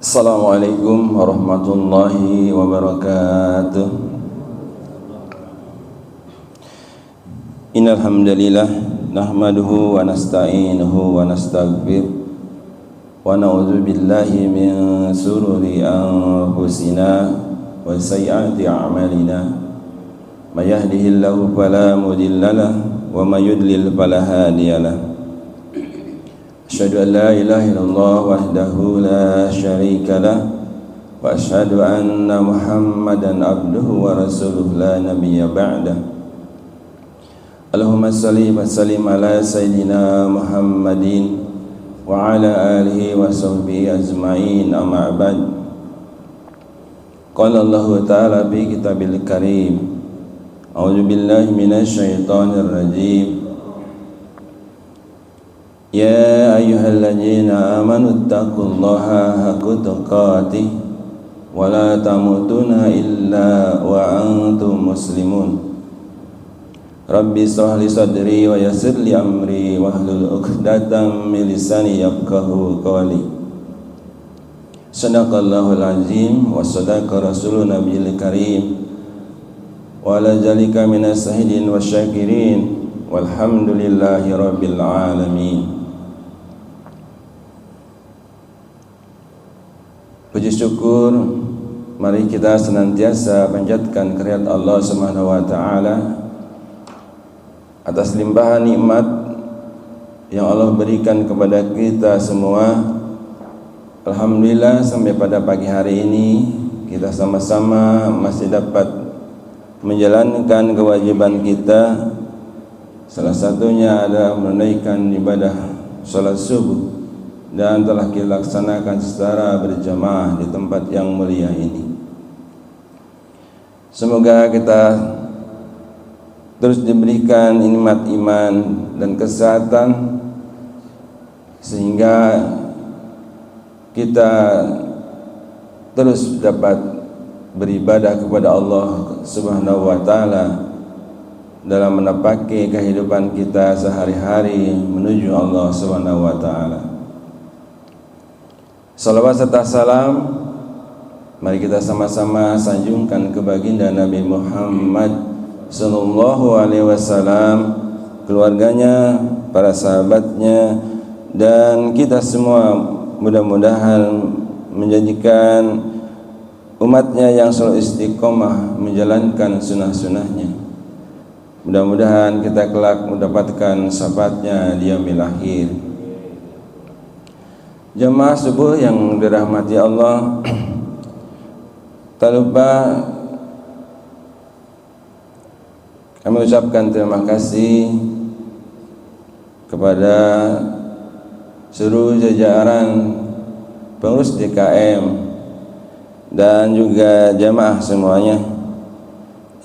Assalamualaikum warahmatullahi wabarakatuh. Innal hamdalillah nahmaduhu wa nasta'inuhu wa nastaghfir wa na'udzu billahi min shururi anfusina wa sayyiati a'malina. May yahdihillahu fala mudilla lahu wa may yudlil fala hadiya lahu. Asyhadu an la ilaha illallah wahdahu la syarika lah wa asyhadu anna Muhammadan abduhu wa rasuluhu la nabiyya ba'dah. Allahumma shalli wa sallim ala sayyidina Muhammadin wa ala alihi wa sahbihi ajma'in, amma ba'd. Qala Allah ta'ala fi kitabil karim, a'udzu billahi minasy syaithanir rajim. Ya ayyuhalladzina amanu taqullaha haqqa tuqatih wa la tamutunna illa wa antum muslimun. Rabbi shrah li sadri wa yassir li amri wahlul 'uqdatam min lisani yafqahu qawli. Shadaqallahul azim wa sadaqa rasulun nabiyil karim wa ala zalika minas sahidin wasyakirin walhamdulillahi rabbil alamin. Puji syukur mari kita senantiasa panjatkan kehadirat Allah Subhanahu wa taala atas limpahan nikmat yang Allah berikan kepada kita semua. Alhamdulillah sampai pada pagi hari ini kita sama-sama masih dapat menjalankan kewajiban kita. Salah satunya adalah menunaikan ibadah salat subuh, dan telah kita laksanakan secara berjamaah di tempat yang mulia ini. Semoga kita terus diberikan nikmat iman dan kesehatan sehingga kita terus dapat beribadah kepada Allah Subhanahu wa taala dalam menapaki kehidupan kita sehari-hari menuju Allah Subhanahu wa taala. Salawat serta salam mari kita sama-sama sanjungkan ke baginda Nabi Muhammad sallallahu alaihi wasallam, keluarganya, para sahabatnya, dan kita semua mudah-mudahan menjadikan umatnya yang selalu istiqomah menjalankan sunnah-sunnahnya. Mudah-mudahan kita kelak mendapatkan syafaatnya di yaumil akhir. Jamaah subuh yang dirahmati Allah, tak lupa kami ucapkan terima kasih kepada seluruh jajaran pengurus DKM dan juga jamaah semuanya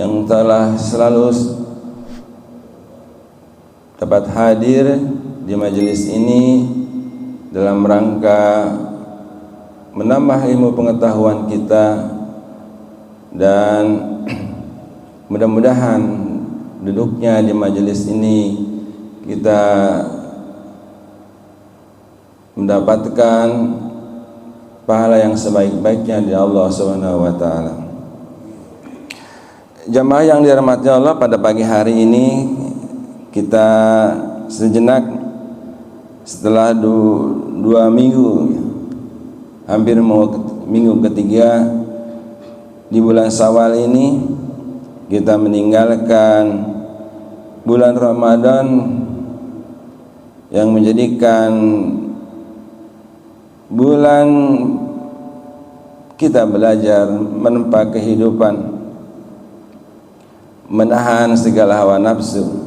yang telah selalu dapat hadir di majelis ini dalam rangka menambah ilmu pengetahuan kita, dan mudah-mudahan duduknya di majelis ini kita mendapatkan pahala yang sebaik-baiknya di Allah Subhanahu wa taala. Jamaah yang dirahmati Allah, pada pagi hari ini kita sejenak setelah 2 minggu, hampir mau minggu ketiga di bulan Syawal ini, kita meninggalkan bulan Ramadan yang menjadikan bulan kita belajar menempa kehidupan, menahan segala hawa nafsu.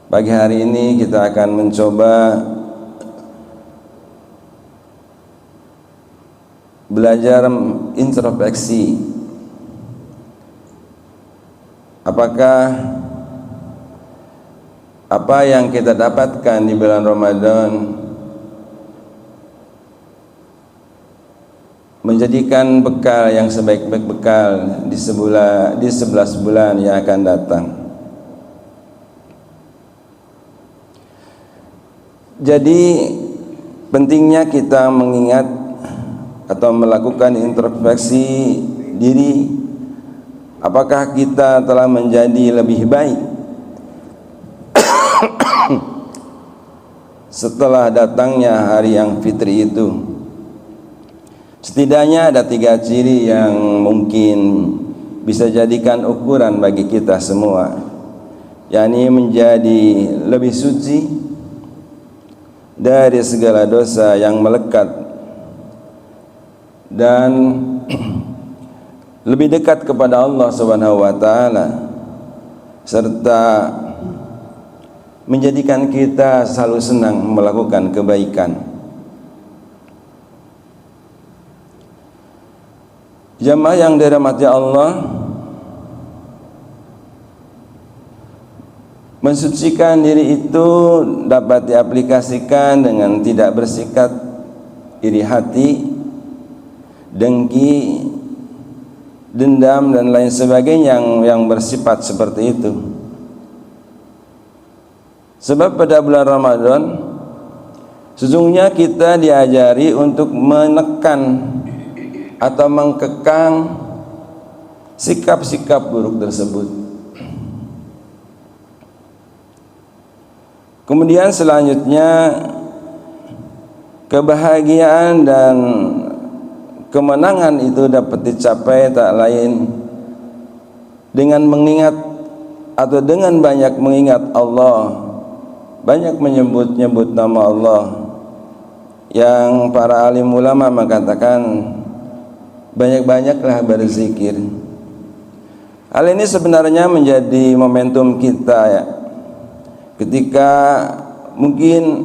Pagi hari ini kita akan mencoba belajar introspeksi. Apakah apa yang kita dapatkan di bulan Ramadan menjadikan bekal yang sebaik-baik bekal di 11 bulan yang akan datang. Jadi pentingnya kita mengingat atau melakukan introspeksi diri, apakah kita telah menjadi lebih baik setelah datangnya hari yang fitri itu. Setidaknya ada 3 ciri yang mungkin bisa jadikan ukuran bagi kita semua, yakni menjadi lebih suci dari segala dosa yang melekat dan lebih dekat kepada Allah Subhanahu wa taala, serta menjadikan kita selalu senang melakukan kebaikan. Jamaah yang dirahmati Allah, mensucikan diri itu dapat diaplikasikan dengan tidak bersikap iri hati, dengki, dendam dan lain sebagainya yang bersifat seperti itu. Sebab pada bulan Ramadan sesungguhnya kita diajari untuk menekan atau mengekang sikap-sikap buruk tersebut. Kemudian selanjutnya, kebahagiaan dan kemenangan itu dapat dicapai tak lain dengan mengingat atau dengan banyak mengingat Allah, banyak menyebut-nyebut nama Allah, yang para alim ulama mengatakan banyak-banyaklah berzikir. Hal ini sebenarnya menjadi momentum kita ya, ketika mungkin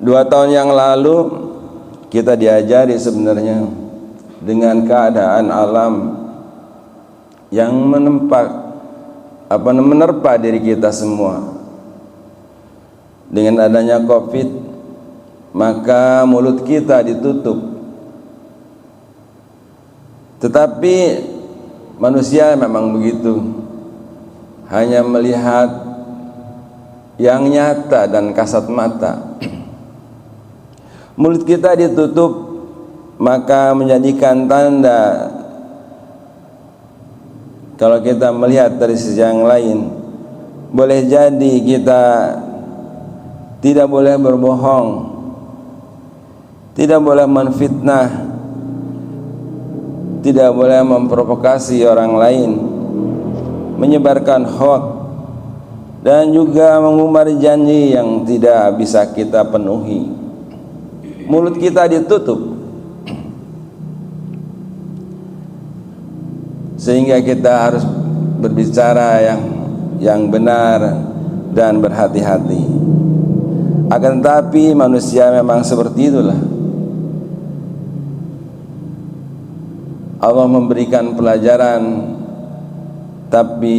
2 tahun yang lalu kita diajari sebenarnya dengan keadaan alam yang menerpa diri kita semua. Dengan adanya Covid, maka mulut kita ditutup. Tetapi manusia memang begitu, hanya melihat yang nyata dan kasat mata. Mulut kita ditutup, maka menjadikan tanda kalau kita melihat dari sisi yang lain, boleh jadi kita tidak boleh berbohong, tidak boleh menfitnah, tidak boleh memprovokasi orang lain, menyebarkan hoax, dan juga mengumbar janji yang tidak bisa kita penuhi. Mulut kita ditutup sehingga kita harus berbicara yang benar dan berhati-hati. Akan tetapi manusia memang seperti itulah. Allah memberikan pelajaran, tapi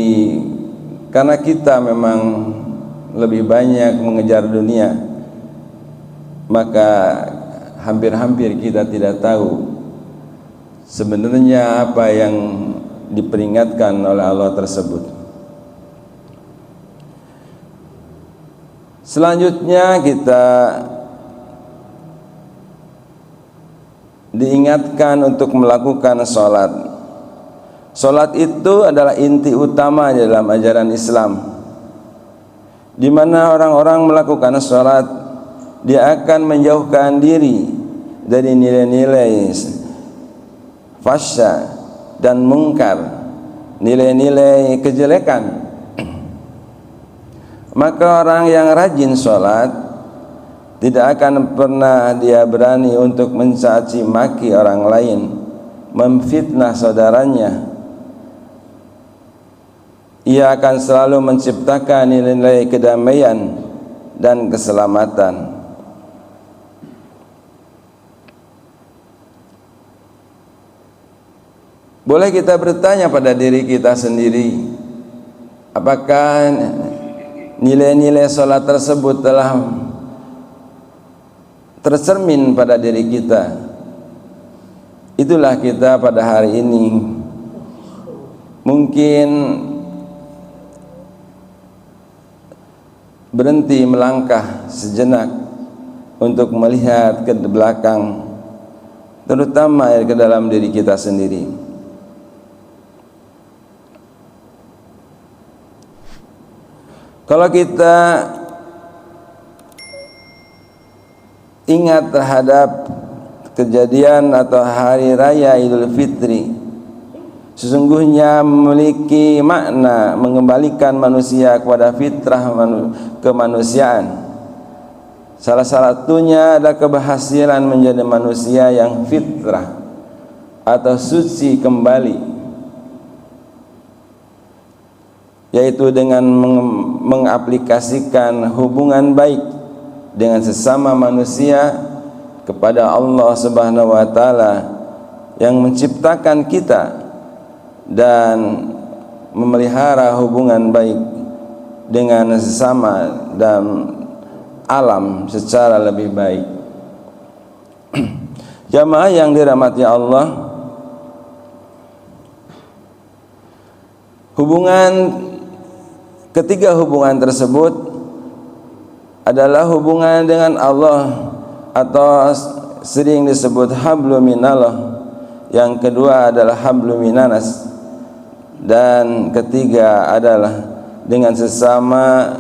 karena kita memang lebih banyak mengejar dunia, maka hampir-hampir kita tidak tahu sebenarnya apa yang diperingatkan oleh Allah tersebut. Selanjutnya kita diingatkan untuk melakukan sholat. Sholat itu adalah inti utama dalam ajaran Islam, di mana orang-orang melakukan sholat, dia akan menjauhkan diri dari nilai-nilai fahsya dan mungkar, nilai-nilai kejelekan. Maka orang yang rajin sholat tidak akan pernah dia berani untuk mencaci maki orang lain, memfitnah saudaranya. Ia akan selalu menciptakan nilai-nilai kedamaian dan keselamatan. Boleh kita bertanya pada diri kita sendiri, apakah nilai-nilai sholat tersebut telah tercermin pada diri kita? Itulah kita pada hari ini mungkin berhenti melangkah sejenak untuk melihat ke belakang, terutama ke dalam diri kita sendiri. Kalau kita ingat terhadap kejadian atau hari raya Idul Fitri, sesungguhnya memiliki makna mengembalikan manusia kepada fitrah kemanusiaan. Salah satunya ada keberhasilan menjadi manusia yang fitrah atau suci kembali, yaitu dengan mengaplikasikan hubungan baik dengan sesama manusia kepada Allah Subhanahu wa taala yang menciptakan kita dan memelihara hubungan baik dengan sesama dan alam secara lebih baik. Jamaah yang dirahmati Allah, ketiga hubungan tersebut adalah hubungan dengan Allah atau sering disebut hablum minallah. Yang kedua adalah hablum minanas, dan ketiga adalah dengan sesama,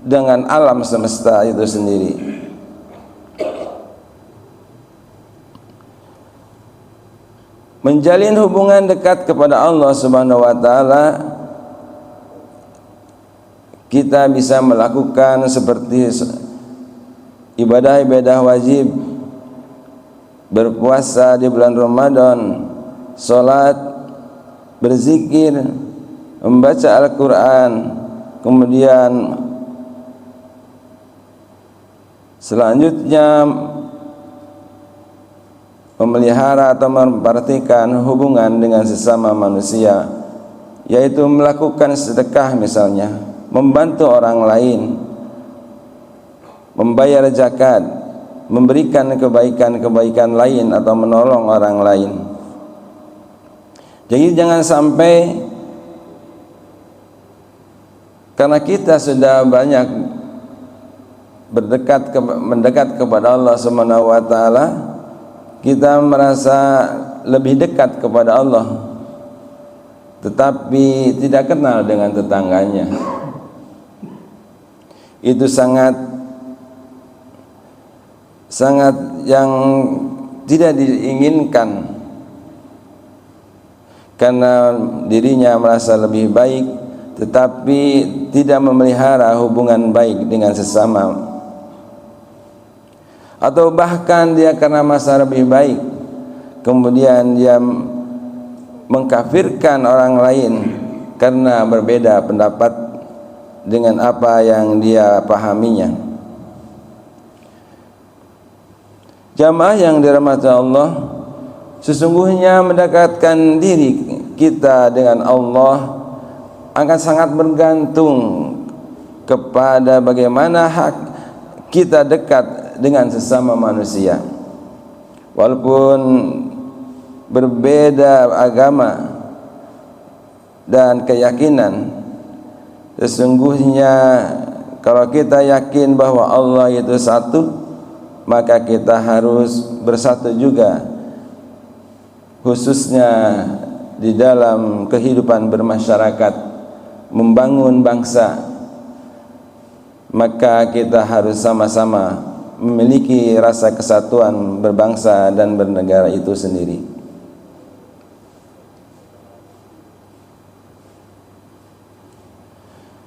dengan alam semesta itu sendiri. Menjalin hubungan dekat kepada Allah Subhanahu wa taala, kita bisa melakukan seperti ibadah-ibadah wajib, berpuasa di bulan Ramadan, salat, berzikir, membaca Al-Quran, kemudian selanjutnya memelihara atau memperhatikan hubungan dengan sesama manusia, yaitu melakukan sedekah misalnya, membantu orang lain, membayar zakat, memberikan kebaikan-kebaikan lain atau menolong orang lain. Jadi jangan sampai karena kita sudah banyak mendekat kepada Allah Subhanahu wa taala, kita merasa lebih dekat kepada Allah, tetapi tidak kenal dengan tetangganya. Itu sangat yang tidak diinginkan, karena dirinya merasa lebih baik tetapi tidak memelihara hubungan baik dengan sesama, atau bahkan dia karena merasa lebih baik kemudian dia mengkafirkan orang lain karena berbeda pendapat dengan apa yang dia pahaminya. Jamaah yang dirahmati Allah, sesungguhnya mendekatkan diri kita dengan Allah akan sangat bergantung kepada bagaimana hak kita dekat dengan sesama manusia. Walaupun berbeda agama dan keyakinan, sesungguhnya kalau kita yakin bahwa Allah itu satu, maka kita harus bersatu juga, khususnya di dalam kehidupan bermasyarakat, membangun bangsa. Maka kita harus sama-sama memiliki rasa kesatuan berbangsa dan bernegara itu sendiri.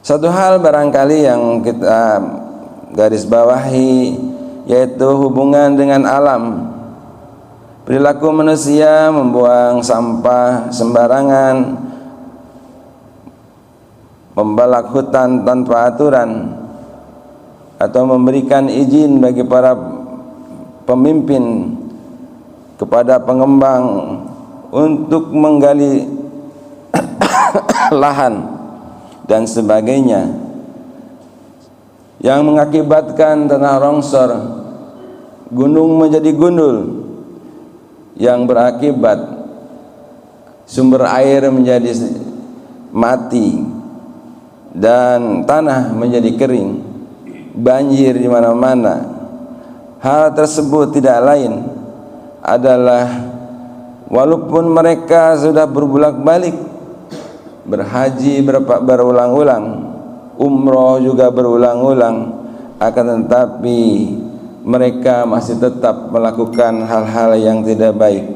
Satu hal barangkali yang kita garis bawahi, yaitu hubungan dengan alam. Perilaku manusia membuang sampah sembarangan, membalak hutan tanpa aturan, atau memberikan izin bagi para pemimpin kepada pengembang untuk menggali lahan dan sebagainya, yang mengakibatkan tanah longsor, gunung menjadi gundul, yang berakibat sumber air menjadi mati dan tanah menjadi kering. banjir di mana-mana. Hal tersebut tidak lain adalah walaupun mereka sudah berbulak-balik berhaji berulang-ulang, umroh juga berulang-ulang, akan tetapi mereka masih tetap melakukan hal-hal yang tidak baik.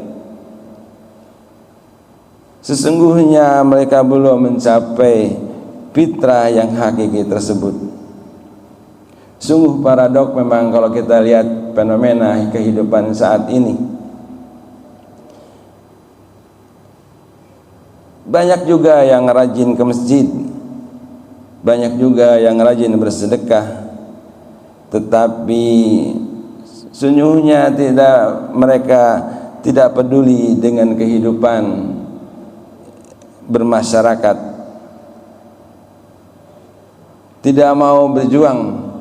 Sesungguhnya mereka belum mencapai fitrah yang hakiki tersebut. Sungguh paradok memang kalau kita lihat fenomena kehidupan saat ini. Banyak juga yang rajin ke masjid, banyak juga yang rajin bersedekah, tetapi sesungguhnya mereka tidak peduli dengan kehidupan bermasyarakat, tidak mau berjuang,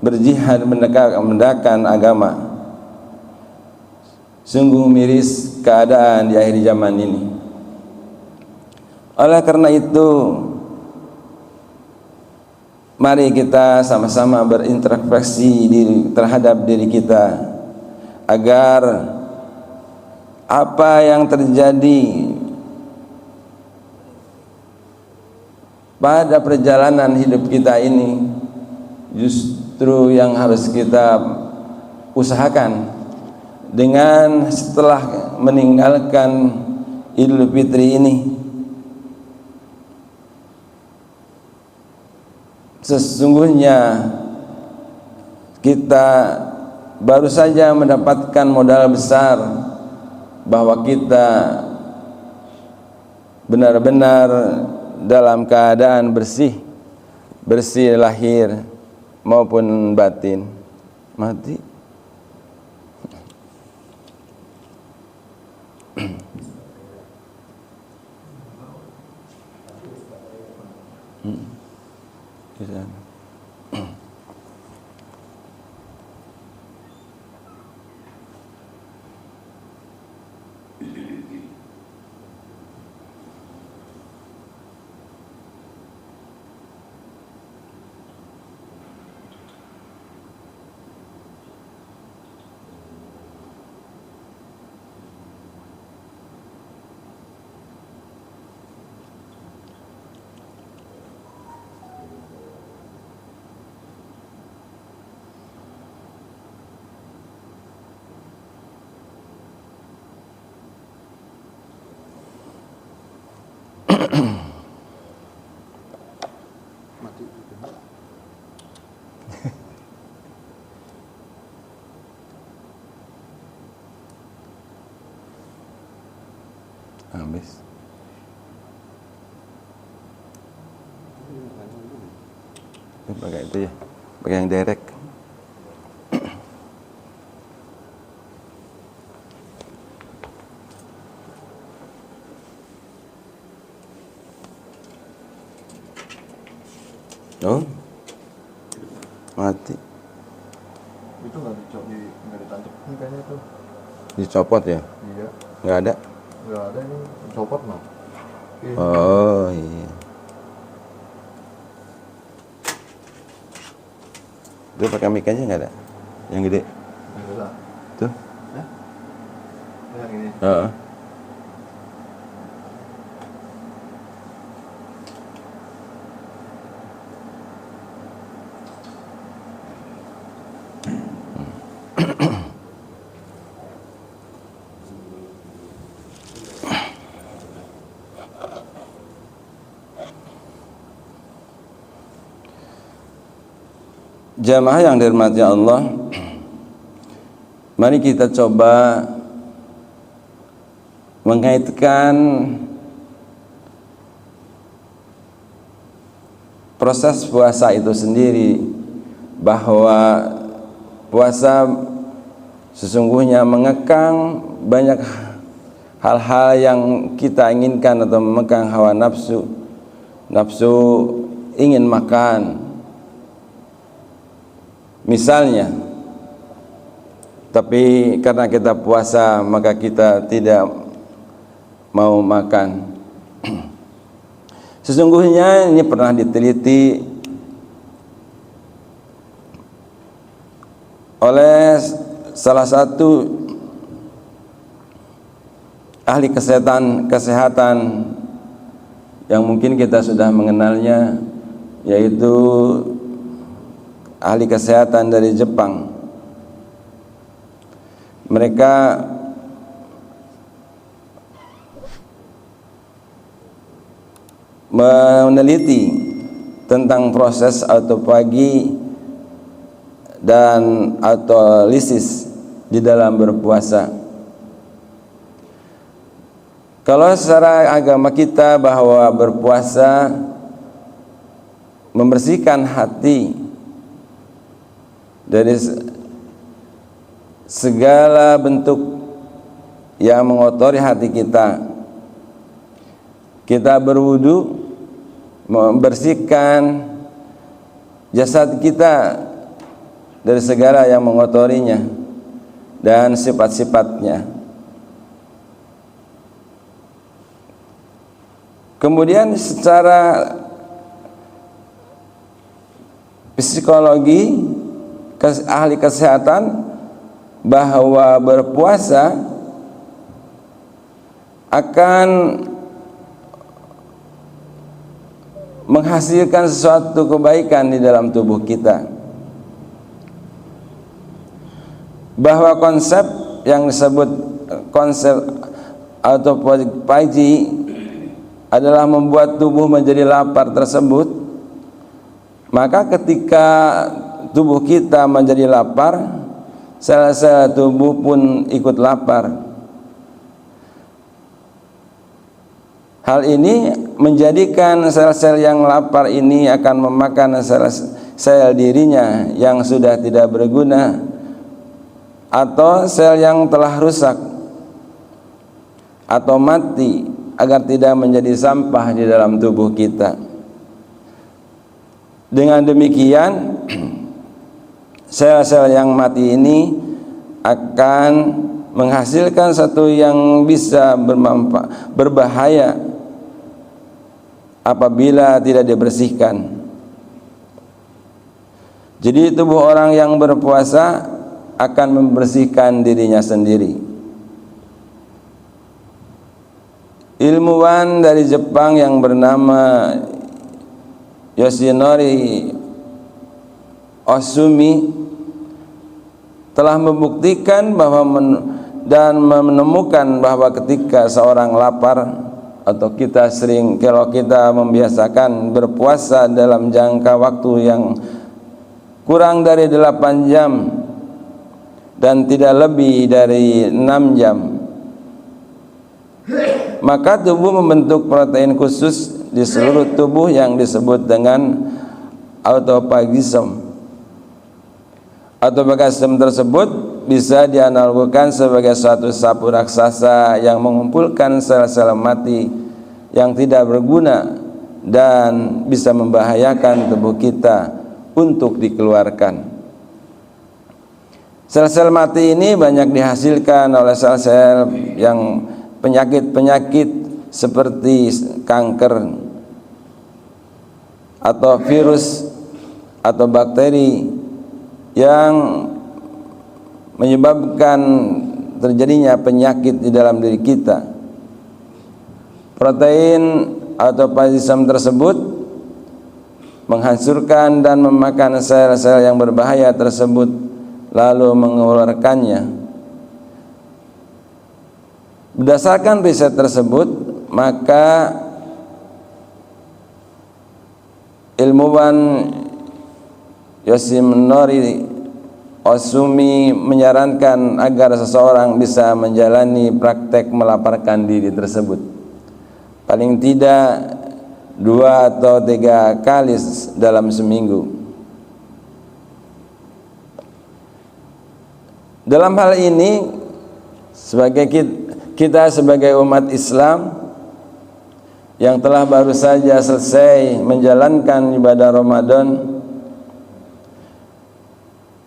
berjihad menegakkan agama. Sungguh miris keadaan di akhir zaman ini. Oleh karena itu, mari kita sama-sama berintrospeksi terhadap diri kita, agar apa yang terjadi pada perjalanan hidup kita ini justru yang harus kita usahakan. Dengan setelah meninggalkan Idul Fitri ini, sesungguhnya kita baru saja mendapatkan modal besar bahwa kita benar-benar dalam keadaan bersih lahir maupun batin. Mati. Habis. Pakai itu ya, pakai yang direct. Oh, mati. Itu nggak ditancap kayaknya tuh. Dicopot ya? Iya. Nggak ada? Nggak ada, ini copot mah. Oh iya. Itu pakai mic aja nggak ada? Yang gede? Nggak ada. Tuh? Ya? Yang ini. Heeh. Jamaah yang dirahmati Allah, mari kita coba mengaitkan proses puasa itu sendiri, bahwa puasa sesungguhnya mengekang banyak hal-hal yang kita inginkan atau mengekang hawa nafsu ingin makan misalnya, tapi karena kita puasa maka kita tidak mau makan. Sesungguhnya ini pernah diteliti oleh salah satu ahli kesehatan yang mungkin kita sudah mengenalnya, yaitu ahli kesehatan dari Jepang. Mereka meneliti tentang proses autofagi dan autolisis di dalam berpuasa. Kalau secara agama kita bahwa berpuasa membersihkan hati dari segala bentuk yang mengotori hati kita. Kita berwudu membersihkan jasad kita dari segala yang mengotorinya dan sifat-sifatnya. Kemudian secara psikologi ahli kesehatan bahwa berpuasa akan menghasilkan sesuatu kebaikan di dalam tubuh kita. Bahwa konsep yang disebut konsep autophagy adalah membuat tubuh menjadi lapar tersebut, maka ketika tubuh kita menjadi lapar, sel-sel tubuh pun ikut lapar. Hal ini menjadikan sel-sel yang lapar ini akan memakan sel dirinya yang sudah tidak berguna atau sel yang telah rusak atau mati agar tidak menjadi sampah di dalam tubuh kita. Dengan demikian sel-sel yang mati ini akan menghasilkan satu yang bisa berbahaya apabila tidak dibersihkan. Jadi tubuh orang yang berpuasa akan membersihkan dirinya sendiri. Ilmuwan dari Jepang yang bernama Yoshinori Osumi telah membuktikan bahwa dan menemukan bahwa ketika seorang lapar atau kalau kita membiasakan berpuasa dalam jangka waktu yang kurang dari 8 jam dan tidak lebih dari 6 jam, maka tubuh membentuk protein khusus di seluruh tubuh yang disebut dengan autophagism. Autophagism tersebut bisa dianalogikan sebagai suatu sapu raksasa yang mengumpulkan sel-sel mati yang tidak berguna dan bisa membahayakan tubuh kita untuk dikeluarkan. Sel-sel mati ini banyak dihasilkan oleh sel-sel yang penyakit-penyakit seperti kanker atau virus atau bakteri yang menyebabkan terjadinya penyakit di dalam diri kita. Protein autophagism tersebut menghancurkan dan memakan sel-sel yang berbahaya tersebut lalu mengeluarkannya. Berdasarkan riset tersebut, maka ilmuwan Yoshinori Osumi menyarankan agar seseorang bisa menjalani praktek melaparkan diri tersebut paling tidak 2 atau 3 kali dalam seminggu. Dalam hal ini, sebagai kita sebagai umat Islam yang telah baru saja selesai menjalankan ibadah Ramadan,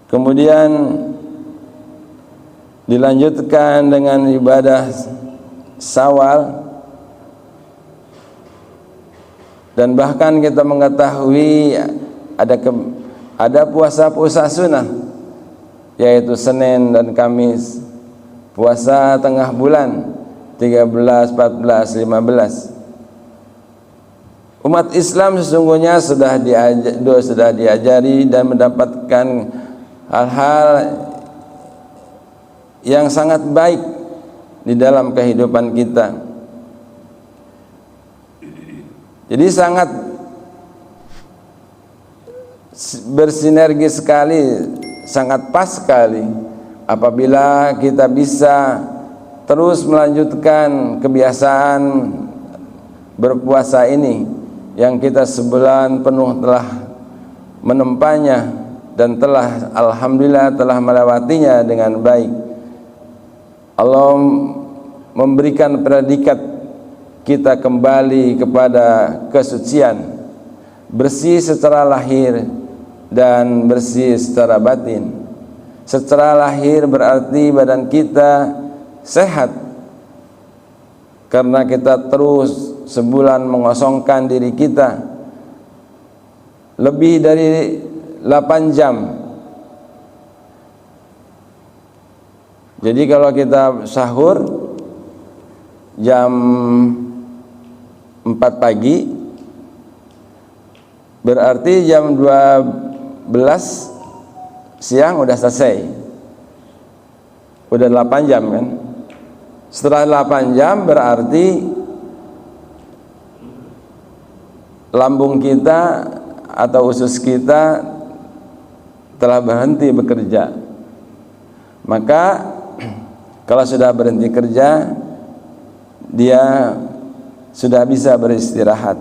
kemudian dilanjutkan dengan ibadah Syawal, dan bahkan kita mengetahui ada puasa-puasa sunnah yaitu Senin dan Kamis, puasa tengah bulan 13, 14, 15. Umat Islam sesungguhnya sudah diajari dan mendapatkan hal-hal yang sangat baik di dalam kehidupan kita. Jadi sangat bersinergi sekali, sangat pas sekali apabila kita bisa terus melanjutkan kebiasaan berpuasa ini yang kita sebulan penuh telah menempanya dan telah alhamdulillah telah melewatinya dengan baik. Allah memberikan predikat kita kembali kepada kesucian, bersih secara lahir dan bersih secara batin. Secara lahir berarti badan kita sehat karena kita terus sebulan mengosongkan diri kita lebih dari 8 jam. Jadi kalau kita sahur jam 4 pagi, berarti jam 12 siang udah selesai. Udah 8 jam kan. Setelah 8 jam berarti lambung kita atau usus kita telah berhenti bekerja. Maka kalau sudah berhenti kerja, dia sudah bisa beristirahat.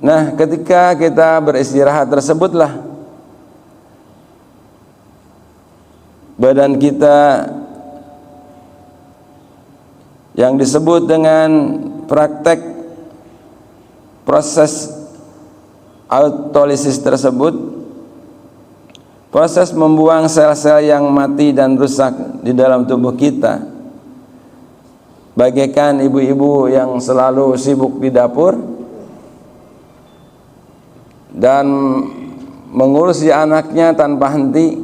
Nah, ketika kita beristirahat tersebutlah badan kita yang disebut dengan praktek proses autolisis tersebut, proses membuang sel-sel yang mati dan rusak di dalam tubuh kita, bagaikan ibu-ibu yang selalu sibuk di dapur dan mengurusi anaknya tanpa henti,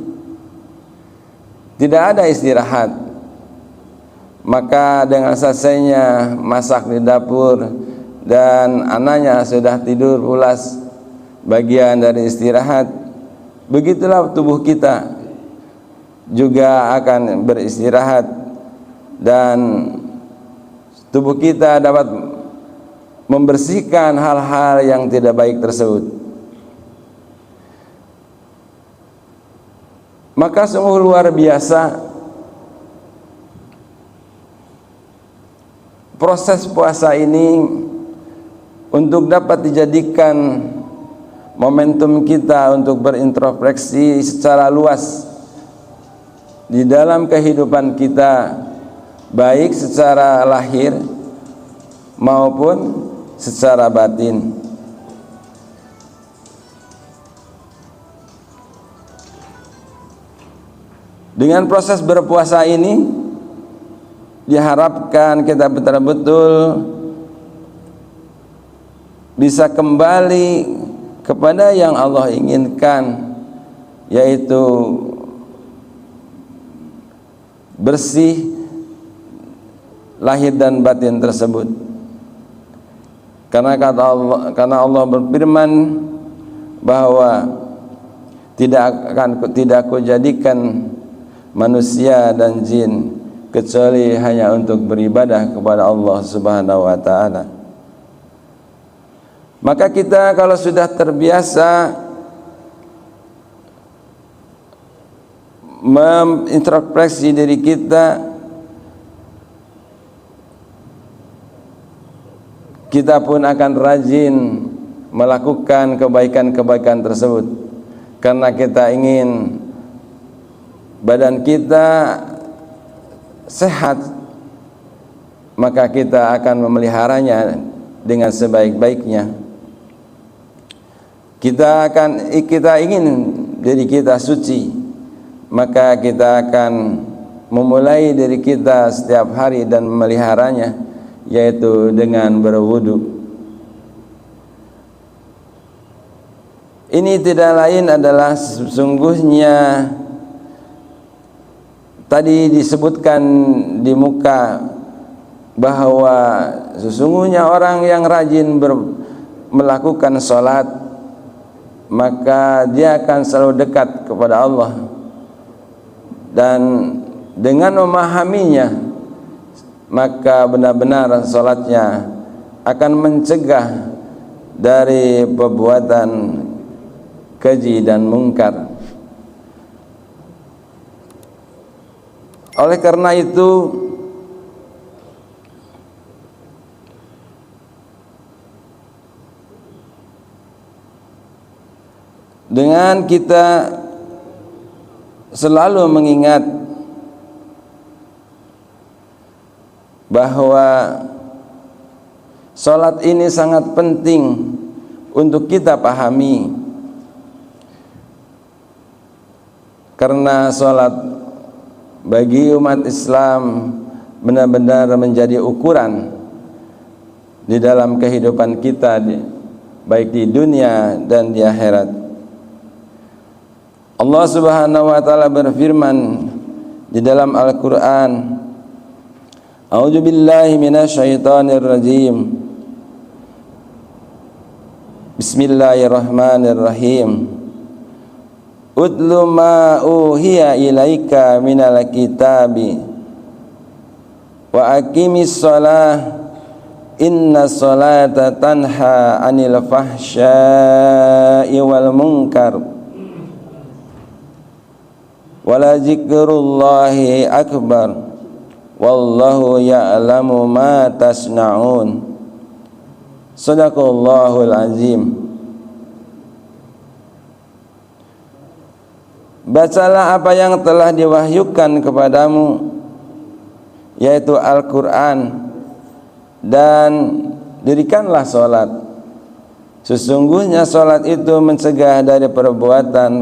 tidak ada istirahat. Maka dengan selesainya masak di dapur dan anaknya sudah tidur pulas, bagian dari istirahat, begitulah tubuh kita juga akan beristirahat dan tubuh kita dapat membersihkan hal-hal yang tidak baik tersebut. Maka sungguh luar biasa proses puasa ini untuk dapat dijadikan momentum kita untuk berintrospeksi secara luas di dalam kehidupan kita, baik secara lahir maupun secara batin. Dengan proses berpuasa ini diharapkan kita betul-betul bisa kembali kepada yang Allah inginkan, yaitu bersih lahir dan batin tersebut. Karena Allah berfirman bahwa tidak aku jadikan manusia dan jin kecuali hanya untuk beribadah kepada Allah Subhanahu wa taala. Maka kita kalau sudah terbiasa mengintrospeksi diri kita pun akan rajin melakukan kebaikan-kebaikan tersebut, karena kita ingin badan kita sehat, maka kita akan memeliharanya dengan sebaik-baiknya. Kita ingin diri kita suci, maka kita akan memulai diri kita setiap hari dan memeliharanya, yaitu dengan berwudu. Ini tidak lain adalah sesungguhnya tadi disebutkan di muka bahwa sesungguhnya orang yang rajin melakukan sholat, maka dia akan selalu dekat kepada Allah, dan dengan memahaminya maka benar-benar sholatnya akan mencegah dari perbuatan keji dan mungkar. Oleh karena itu, dengan kita selalu mengingat bahwa sholat ini sangat penting untuk kita pahami, karena sholat bagi umat Islam benar-benar menjadi ukuran di dalam kehidupan kita, baik di dunia dan di akhirat. Allah Subhanahu wa taala berfirman di dalam Al-Qur'an, A'udzu billahi minasyaitonir rajim. Bismillahirrahmanirrahim. Utlu ma uhiya ilaika minal kitabi wa aqimis shalah inna sholata tanha 'anil fahsya'i wal munkar wala zikrullahi akbar wallahu ya'lamu ma tasna'un. Shadaqallahul azim. Bacalah apa yang telah diwahyukan kepadamu, yaitu Al-Quran, dan dirikanlah sholat. Sesungguhnya sholat itu mencegah dari perbuatan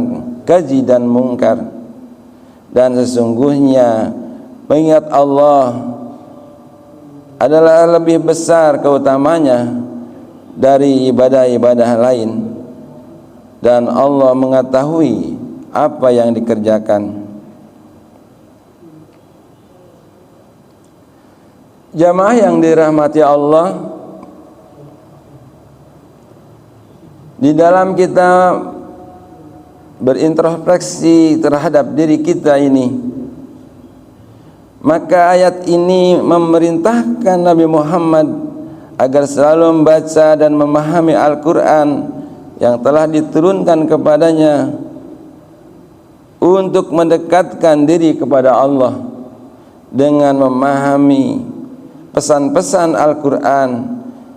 keji dan mungkar, dan sesungguhnya mengingat Allah adalah lebih besar keutamanya dari ibadah-ibadah lain, dan Allah mengetahui apa yang dikerjakan. Jamaah yang dirahmati Allah, di dalam kita berintrospeksi terhadap diri kita ini, maka ayat ini memerintahkan Nabi Muhammad agar selalu membaca dan memahami Al-Quran yang telah diturunkan kepadanya untuk mendekatkan diri kepada Allah dengan memahami pesan-pesan Al-Quran.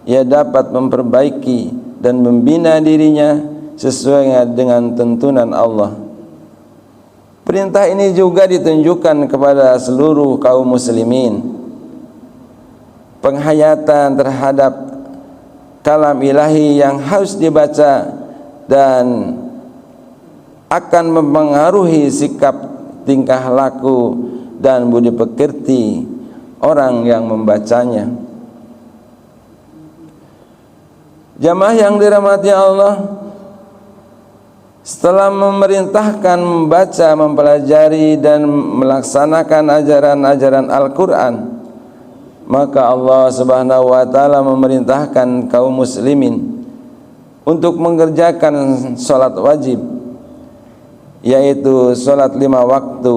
Ia dapat memperbaiki dan membina dirinya sesuai dengan tuntunan Allah. Perintah ini juga ditunjukkan kepada seluruh kaum muslimin. Penghayatan terhadap kalam ilahi yang harus dibaca dan akan mempengaruhi sikap, tingkah laku, dan budi pekerti orang yang membacanya. Jamaah yang dirahmati Allah, setelah memerintahkan membaca, mempelajari, dan melaksanakan ajaran-ajaran Al-Quran, maka Allah Subhanahu wa ta'ala memerintahkan kaum muslimin untuk mengerjakan sholat wajib, yaitu sholat 5 waktu.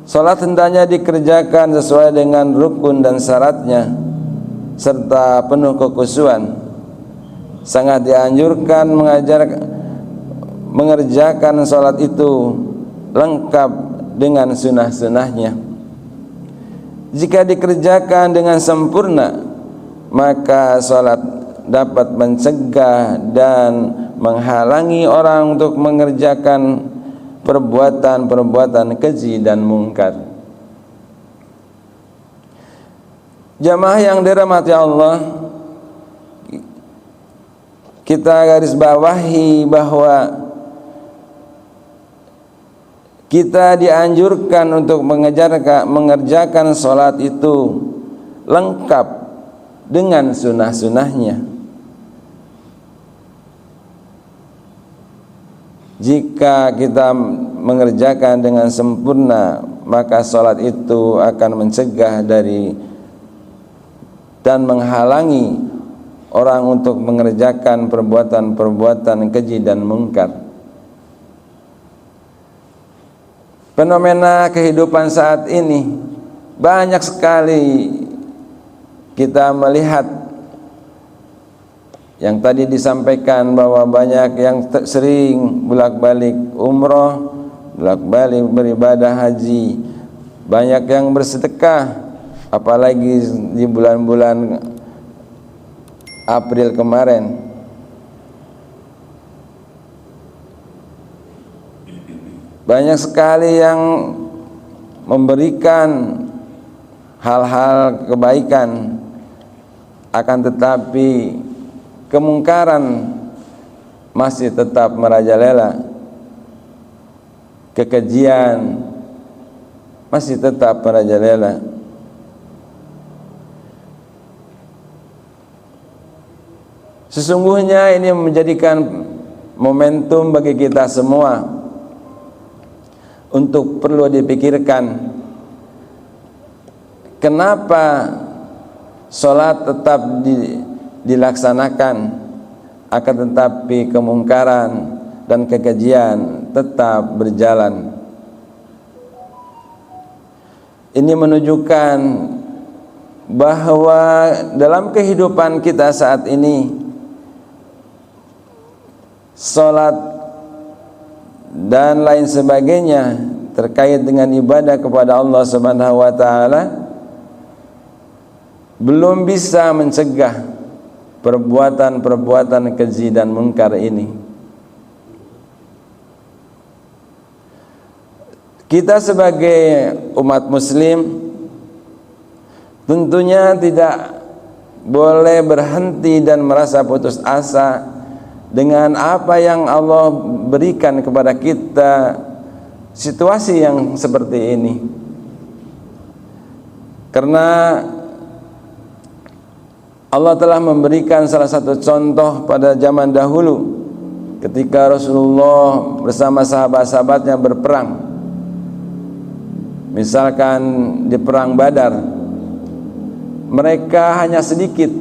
Sholat hendaknya dikerjakan sesuai dengan rukun dan syaratnya serta penuh kekhusyuan. Sangat dianjurkan mengerjakan sholat itu lengkap dengan sunnah-sunnahnya. Jika dikerjakan dengan sempurna, maka sholat dapat mencegah dan menghalangi orang untuk mengerjakan perbuatan-perbuatan keji dan mungkar. Jamaah yang dirahmati Allah, kita garis bawahi bahwa kita dianjurkan untuk mengerjakan sholat itu lengkap dengan sunnah-sunnahnya. Jika kita mengerjakan dengan sempurna, maka sholat itu akan mencegah dari dan menghalangi orang untuk mengerjakan perbuatan-perbuatan keji dan mungkar. Fenomena kehidupan saat ini banyak sekali kita melihat, yang tadi disampaikan bahwa banyak yang sering bolak-balik umroh, bolak-balik beribadah haji, banyak yang bersedekah, apalagi di bulan-bulan April kemarin. Banyak sekali yang memberikan hal-hal kebaikan, akan tetapi kemungkaran masih tetap merajalela, kekejian masih tetap merajalela. Sesungguhnya ini menjadikan momentum bagi kita semua untuk perlu dipikirkan, kenapa sholat tetap dilaksanakan, akan tetapi kemungkaran dan kekejian tetap berjalan. Ini menunjukkan bahwa dalam kehidupan kita saat ini, sholat dan lain sebagainya terkait dengan ibadah kepada Allah Subhanahu wa taala belum bisa mencegah perbuatan-perbuatan keji dan munkar ini. Kita sebagai umat muslim tentunya tidak boleh berhenti dan merasa putus asa dengan apa yang Allah berikan kepada kita, situasi yang seperti ini. Karena Allah telah memberikan salah satu contoh pada zaman dahulu ketika Rasulullah bersama sahabat-sahabatnya berperang. Misalkan di perang Badar, mereka hanya sedikit,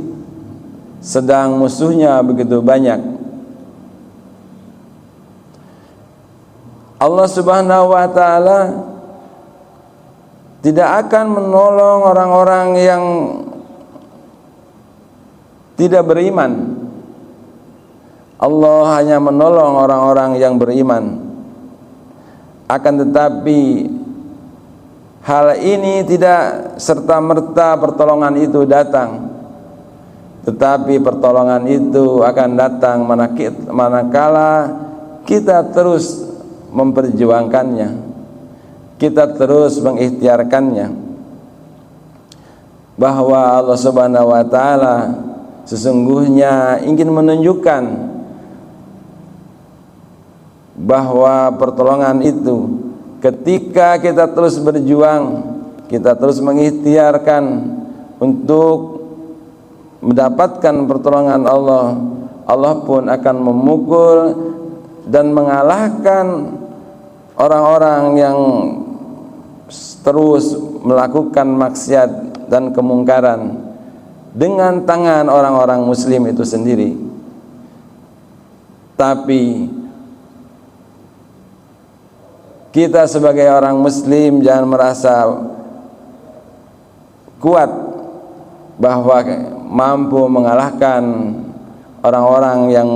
sedang musuhnya begitu banyak. Allah Subhanahu wa taala tidak akan menolong orang-orang yang tidak beriman. Allah hanya menolong orang-orang yang beriman. Akan tetapi hal ini tidak serta-merta pertolongan itu datang, tetapi pertolongan itu akan datang manakala kita terus memperjuangkannya, kita terus mengikhtiarkannya, bahwa Allah Subhanahu wa taala sesungguhnya ingin menunjukkan bahwa pertolongan itu ketika kita terus berjuang, kita terus mengikhtiarkan untuk mendapatkan pertolongan Allah, Allah pun akan memukul dan mengalahkan orang-orang yang terus melakukan maksiat dan kemungkaran dengan tangan orang-orang muslim itu sendiri. Tapi kita sebagai orang muslim jangan merasa kuat bahwa mampu mengalahkan orang-orang yang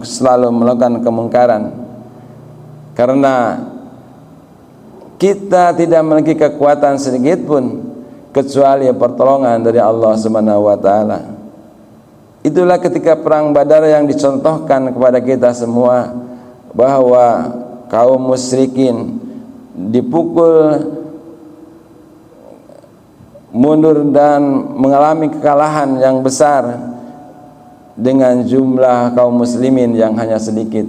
selalu melakukan kemungkaran, karena kita tidak memiliki kekuatan sedikit pun kecuali pertolongan dari Allah Subhanahu wa taala. Itulah ketika perang Badar yang dicontohkan kepada kita semua, bahwa kaum musyrikin dipukul mundur dan mengalami kekalahan yang besar dengan jumlah kaum muslimin yang hanya sedikit.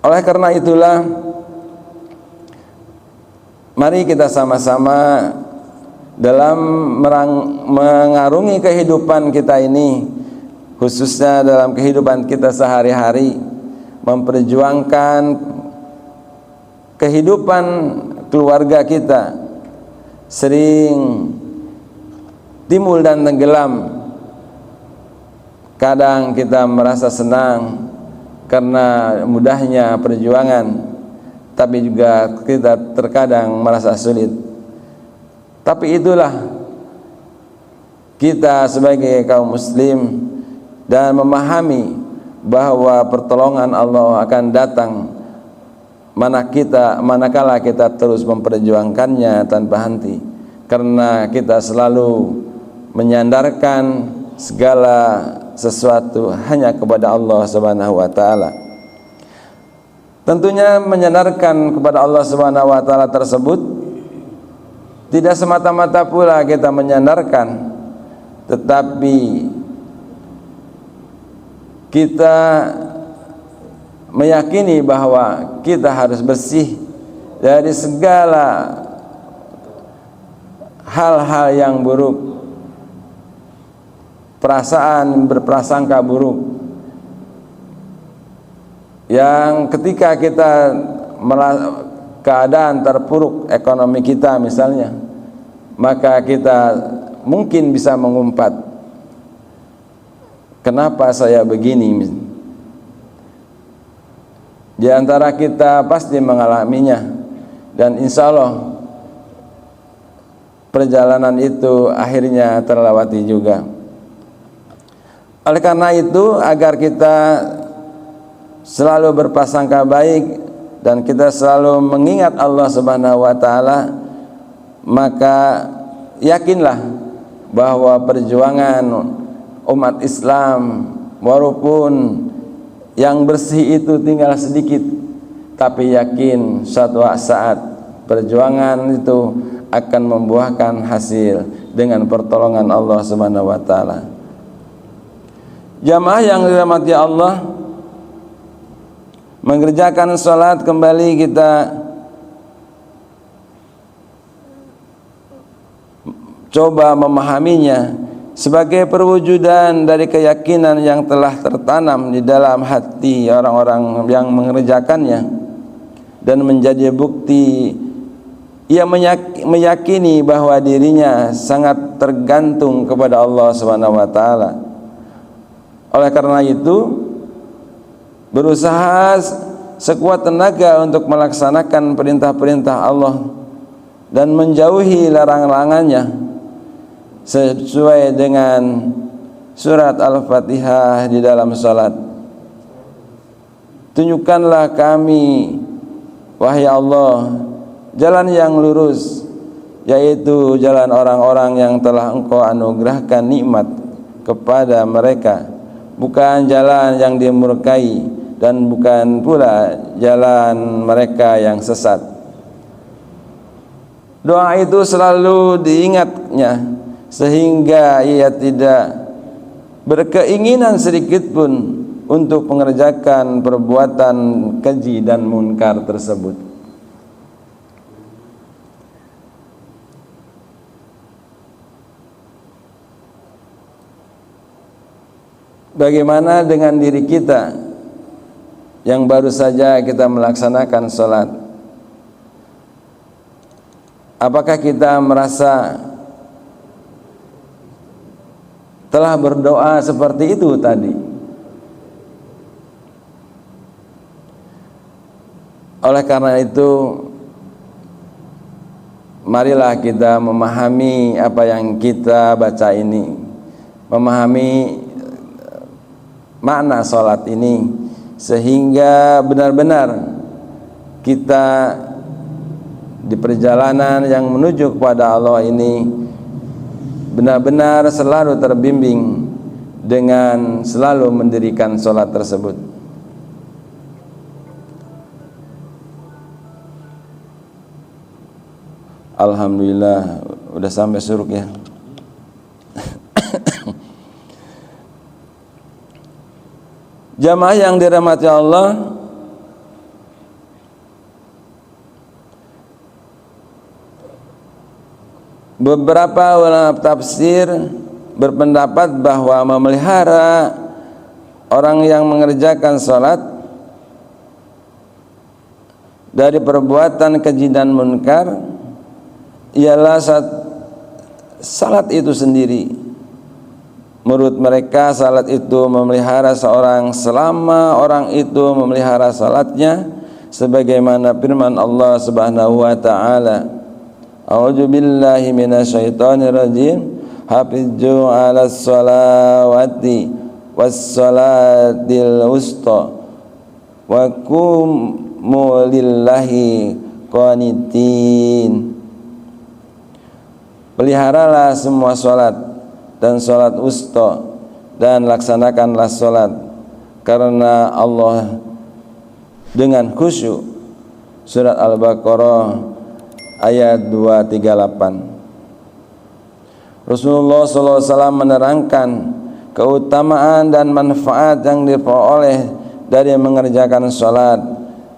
Oleh karena itulah, mari kita sama-sama dalam mengarungi kehidupan kita ini, khususnya dalam kehidupan kita sehari-hari, memperjuangkan kehidupan keluarga kita, sering timbul dan tenggelam. Kadang kita merasa senang karena mudahnya perjuangan, tapi juga kita terkadang merasa sulit. Tapi itulah kita sebagai kaum muslim, dan memahami bahwa pertolongan Allah akan datang manakala kita terus memperjuangkannya tanpa henti, karena kita selalu menyandarkan segala sesuatu hanya kepada Allah Subhanahu wa taala. Tentunya menyandarkan kepada Allah Subhanahu wa taala tersebut tidak semata-mata pula kita menyandarkan, tetapi kita meyakini bahwa kita harus bersih dari segala hal-hal yang buruk, perasaan berprasangka buruk, yang ketika kita keadaan terpuruk ekonomi kita misalnya, maka kita mungkin bisa mengumpat, kenapa saya begini? Di antara kita pasti mengalaminya, dan insya Allah perjalanan itu akhirnya terlewati juga. Oleh karena itu, agar kita selalu berprasangka baik dan kita selalu mengingat Allah Subhanahu wa taala, maka yakinlah bahwa perjuangan umat Islam, walaupun yang bersih itu tinggal sedikit, tapi yakin suatu saat perjuangan itu akan membuahkan hasil dengan pertolongan Allah Subhanahu wa taala. Jamaah yang dirahmati Allah, mengerjakan salat kembali kita coba memahaminya sebagai perwujudan dari keyakinan yang telah tertanam di dalam hati orang-orang yang mengerjakannya, dan menjadi bukti ia meyakini bahwa dirinya sangat tergantung kepada Allah Subhanahu wa taala. Oleh karena itu, berusaha sekuat tenaga untuk melaksanakan perintah-perintah Allah dan menjauhi larangan-larangannya sesuai dengan surat Al-Fatihah di dalam salat. Tunjukkanlah kami, wahai Allah, jalan yang lurus, yaitu jalan orang-orang yang telah Engkau anugerahkan nikmat kepada mereka, bukan jalan yang dimurkai dan bukan pula jalan mereka yang sesat. Doa itu selalu diingatnya, sehingga ia tidak berkeinginan sedikit pun untuk mengerjakan perbuatan keji dan munkar tersebut. Bagaimana dengan diri kita yang baru saja kita melaksanakan sholat? Apakah kita merasa telah berdoa seperti itu tadi? Oleh karena itu, marilah kita memahami apa yang kita baca ini, memahami makna sholat ini, sehingga benar-benar kita di perjalanan yang menuju kepada Allah ini benar-benar selalu terbimbing dengan selalu mendirikan sholat tersebut. Alhamdulillah udah sampai suruk ya. Jamaah yang dirahmati Allah, beberapa ulama tafsir berpendapat bahwa memelihara orang yang mengerjakan salat dari perbuatan keji dan munkar ialah salat itu sendiri. Menurut mereka salat itu memelihara seorang selama orang itu memelihara salatnya, sebagaimana firman Allah Subhanahu wa taala, A'udzu billahi minasyaitonir rajim, hafizu 'alas sholawati was sholatil wusta wa qumu lillahi qanitin. Peliharalah semua salat dan salat wusta, dan laksanakanlah salat karena Allah dengan khusyuk. Surat Al-Baqarah ayat 238. Rasulullah SAW menerangkan keutamaan dan manfaat yang diperoleh dari mengerjakan salat,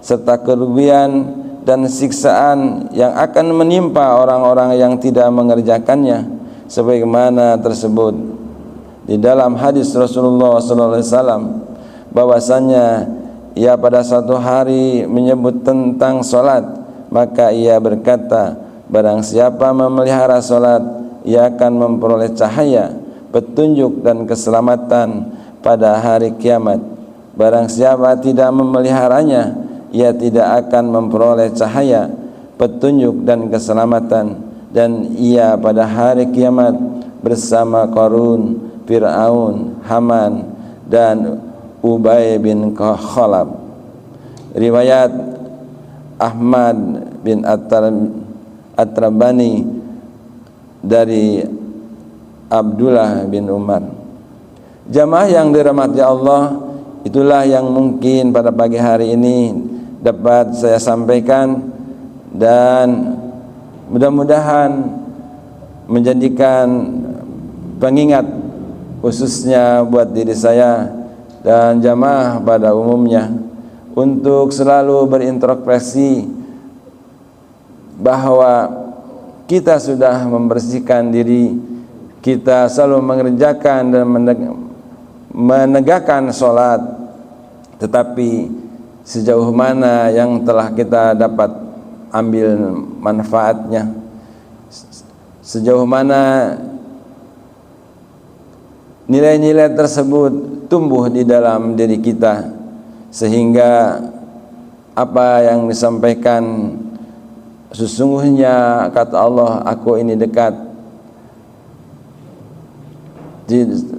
serta kerugian dan siksaan yang akan menimpa orang-orang yang tidak mengerjakannya, sebagaimana tersebut di dalam hadis Rasulullah SAW bahwasanya ia pada suatu hari menyebut tentang salat, maka ia berkata, barang siapa memelihara salat, ia akan memperoleh cahaya, petunjuk dan keselamatan pada hari kiamat. Barang siapa tidak memeliharanya, ia tidak akan memperoleh cahaya, petunjuk dan keselamatan, dan ia pada hari kiamat bersama Qarun, Fir'aun, Haman, dan Ubay bin Khalaf. Riwayat Ahmad bin At-Trabani dari Abdullah bin Umar. Jamaah yang dirahmati Allah, itulah yang mungkin pada pagi hari ini dapat saya sampaikan, dan mudah-mudahan menjadikan pengingat khususnya buat diri saya dan jamaah pada umumnya untuk selalu berintrospeksi bahwa kita sudah membersihkan diri kita, selalu mengerjakan dan menegakkan salat, tetapi sejauh mana yang telah kita dapat ambil manfaatnya, sejauh mana nilai-nilai tersebut tumbuh di dalam diri kita, sehingga apa yang disampaikan, sesungguhnya kata Allah, aku ini dekat,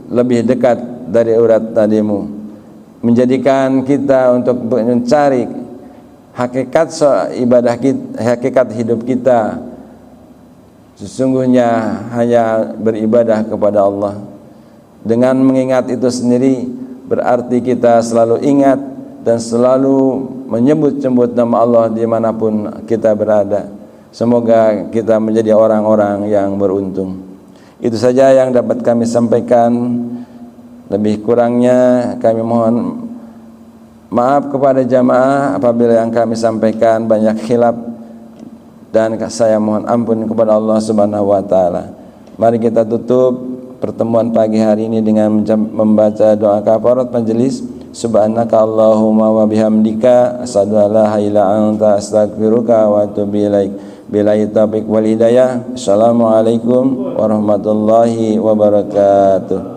lebih dekat dari urat nadimu, menjadikan kita untuk mencari hakikat ibadah kita, hakikat hidup kita sesungguhnya hanya beribadah kepada Allah. Dengan mengingat itu sendiri berarti kita selalu ingat dan selalu menyebut-nyebut nama Allah dimanapun kita berada. Semoga kita menjadi orang-orang yang beruntung. Itu saja yang dapat kami sampaikan. Lebih kurangnya kami mohon maaf kepada jamaah apabila yang kami sampaikan banyak khilaf, dan saya mohon ampun kepada Allah Subhanahu wa taala. Mari kita tutup pertemuan pagi hari ini dengan membaca doa kafarat majelis. Subhanaka Allahumma wa bihamdika asyhadu an la ilaha illa anta astaghfiruka wa atubu ilaik. Billahi taufiq wal hidayah. Assalamualaikum warahmatullahi wabarakatuh.